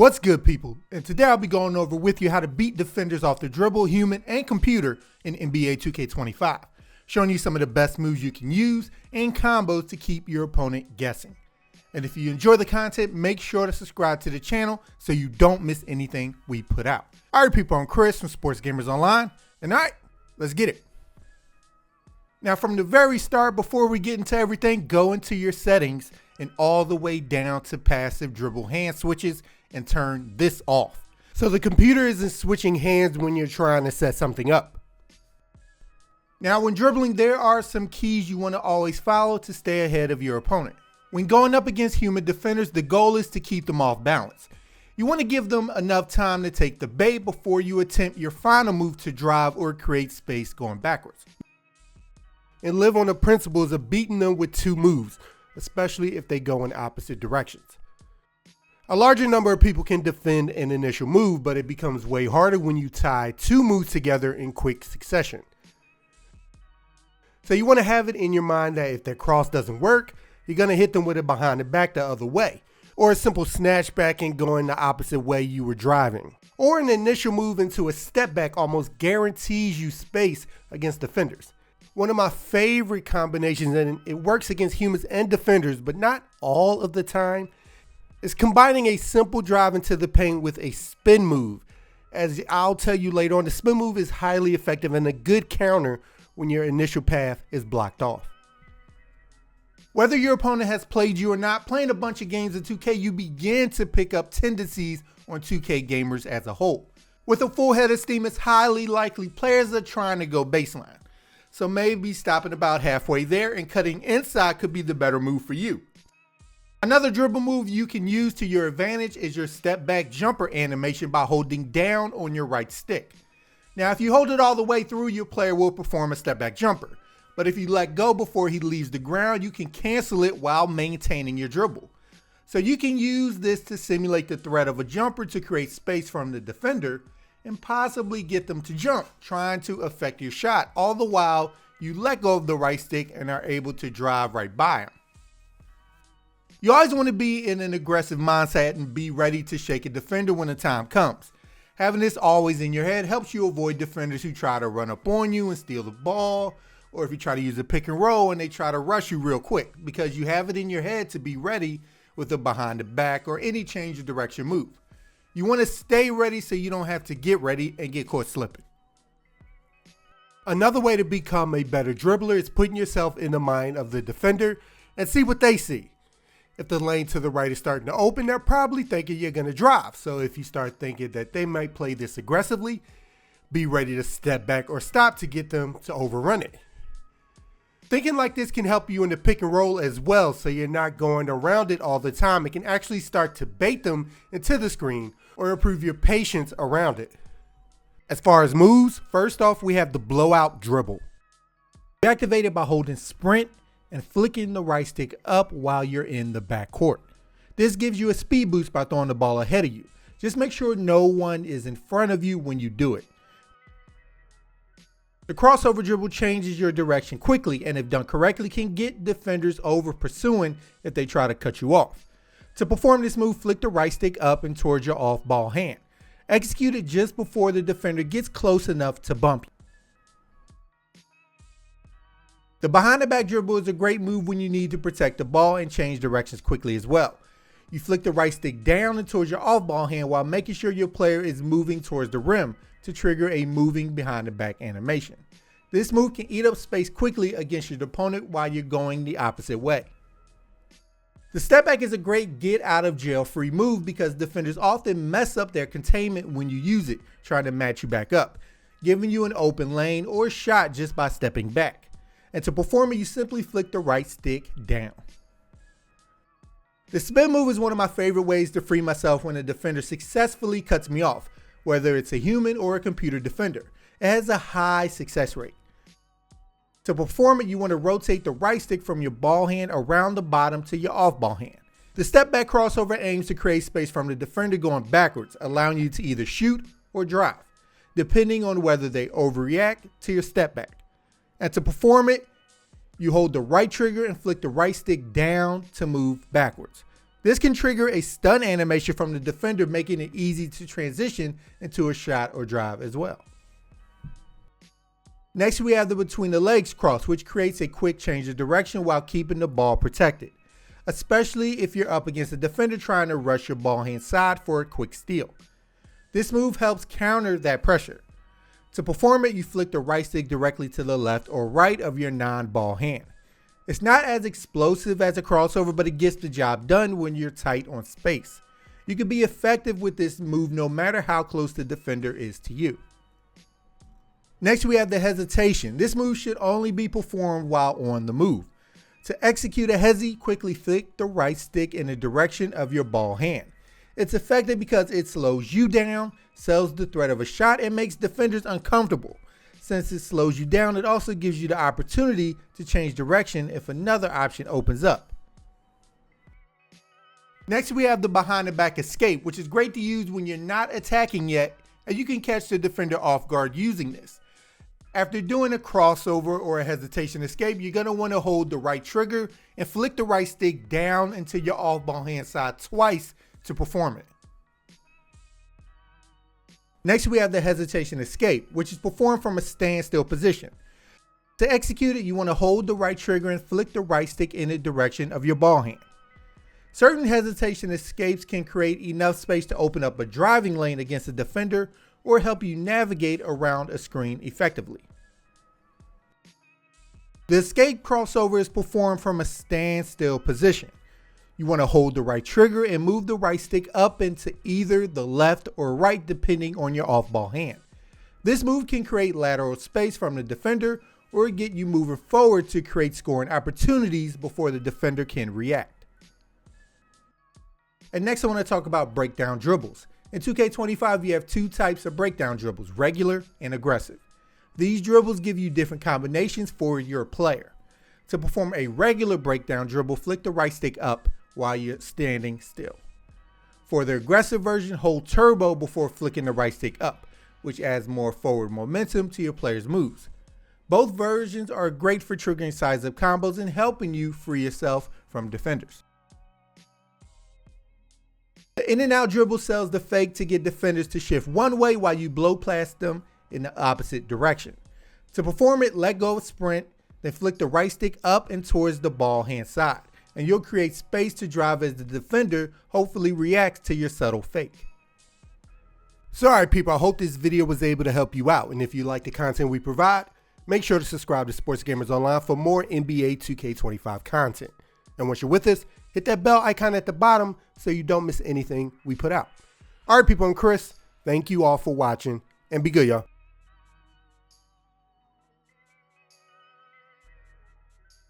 What's good, people? And today I'll be going over with you how to beat defenders off the dribble, human, and computer in NBA 2K25, showing you some of the best moves you can use and combos to keep your opponent guessing. And if you enjoy the content, make sure to subscribe to the channel so you don't miss anything we put out. Alright people, I'm Chris from Sports Gamers Online, and alright, let's get it. Now from the very start, before we get into everything, go into your settings and all the way down to passive dribble hand switches and turn this off, so the computer isn't switching hands when you're trying to set something up. Now when dribbling, there are some keys you want to always follow to stay ahead of your opponent. When going up against human defenders, the goal is to keep them off balance. You want to give them enough time to take the bait before you attempt your final move to drive or create space going backwards. And live on the principles of beating them with two moves, especially if they go in opposite directions. A larger number of people can defend an initial move, but it becomes way harder when you tie two moves together in quick succession. So you want to have it in your mind that if their cross doesn't work, you're going to hit them with it behind the back the other way, or a simple snatch back and going the opposite way you were driving. Or an initial move into a step back almost guarantees you space against defenders. One of my favorite combinations, and it works against humans and defenders, but not all of the time, is combining a simple drive into the paint with a spin move. As I'll tell you later on, the spin move is highly effective and a good counter when your initial path is blocked off. Whether your opponent has played you or not, playing a bunch of games of 2K, you begin to pick up tendencies on 2K gamers as a whole. With a full head of steam, it's highly likely players are trying to go baseline. So maybe stopping about halfway there and cutting inside could be the better move for you. Another dribble move you can use to your advantage is your step back jumper animation by holding down on your right stick. Now if you hold it all the way through, your player will perform a step back jumper. But if you let go before he leaves the ground, you can cancel it while maintaining your dribble. So you can use this to simulate the threat of a jumper to create space from the defender and possibly get them to jump, trying to affect your shot, all the while you let go of the right stick and are able to drive right by him. You always want to be in an aggressive mindset and be ready to shake a defender when the time comes. Having this always in your head helps you avoid defenders who try to run up on you and steal the ball, or if you try to use a pick and roll and they try to rush you real quick, because you have it in your head to be ready with a behind the back or any change of direction move. You want to stay ready so you don't have to get ready and get caught slipping. Another way to become a better dribbler is putting yourself in the mind of the defender and see what they see. If the lane to the right is starting to open, they're probably thinking you're going to drive. So if you start thinking that they might play this aggressively, be ready to step back or stop to get them to overrun it. Thinking like this can help you in the pick and roll as well, so you're not going around it all the time. It can actually start to bait them into the screen or improve your patience around it. As far as moves, first off we have the Blowout Dribble. You activate it by holding sprint and flicking the right stick up while you're in the backcourt. This gives you a speed boost by throwing the ball ahead of you. Just make sure no one is in front of you when you do it. The crossover dribble changes your direction quickly and if done correctly can get defenders over pursuing if they try to cut you off. To perform this move, flick the right stick up and towards your off ball hand. Execute it just before the defender gets close enough to bump you. The behind the back dribble is a great move when you need to protect the ball and change directions quickly as well. You flick the right stick down and towards your off ball hand while making sure your player is moving towards the rim to trigger a moving behind the back animation. This move can eat up space quickly against your opponent while you're going the opposite way. The step back is a great get out of jail free move because defenders often mess up their containment when you use it, trying to match you back up, giving you an open lane or shot just by stepping back. And to perform it, you simply flick the right stick down. The spin move is one of my favorite ways to free myself when a defender successfully cuts me off, whether it's a human or a computer defender. It has a high success rate. To perform it, you want to rotate the right stick from your ball hand around the bottom to your off ball hand. The step back crossover aims to create space from the defender going backwards, allowing you to either shoot or drive, depending on whether they overreact to your step back. And to perform it, you hold the right trigger and flick the right stick down to move backwards. This can trigger a stun animation from the defender, making it easy to transition into a shot or drive as well. Next, we have the between the legs cross, which creates a quick change of direction while keeping the ball protected, especially if you're up against a defender trying to rush your ball hand side for a quick steal. This move helps counter that pressure. To perform it, you flick the right stick directly to the left or right of your non-ball hand. It's not as explosive as a crossover, but it gets the job done when you're tight on space. You can be effective with this move no matter how close the defender is to you. Next, we have the hesitation. This move should only be performed while on the move. To execute a hezi, quickly flick the right stick in the direction of your ball hand. It's effective because it slows you down, sells the threat of a shot, and makes defenders uncomfortable. Since it slows you down, it also gives you the opportunity to change direction if another option opens up. Next, we have the behind the back escape, which is great to use when you're not attacking yet, and you can catch the defender off guard using this. After doing a crossover or a hesitation escape, you're going to want to hold the right trigger and flick the right stick down into your off ball hand side twice to perform it. Next, we have the hesitation escape, which is performed from a standstill position. To execute it, you want to hold the right trigger and flick the right stick in the direction of your ball hand. Certain hesitation escapes can create enough space to open up a driving lane against a defender or help you navigate around a screen effectively. The escape crossover is performed from a standstill position. You want to hold the right trigger and move the right stick up into either the left or right depending on your off-ball hand. This move can create lateral space from the defender or get you moving forward to create scoring opportunities before the defender can react. And next I want to talk about breakdown dribbles. In 2K25, you have two types of breakdown dribbles, regular and aggressive. These dribbles give you different combinations for your player. To perform a regular breakdown dribble, flick the right stick up while you're standing still. For the aggressive version, hold turbo before flicking the right stick up, which adds more forward momentum to your player's moves. Both versions are great for triggering size-up combos and helping you free yourself from defenders. The in and out dribble sells the fake to get defenders to shift one way while you blow past them in the opposite direction. To perform it, let go of sprint, then flick the right stick up and towards the ball hand side, and you'll create space to drive as the defender hopefully reacts to your subtle fake. So alright people, I hope this video was able to help you out, and if you like the content we provide, make sure to subscribe to Sports Gamers Online for more NBA 2K25 content. And once you're with us, hit that bell icon at the bottom so you don't miss anything we put out. Alright people, I'm Chris. Thank you all for watching, and be good y'all.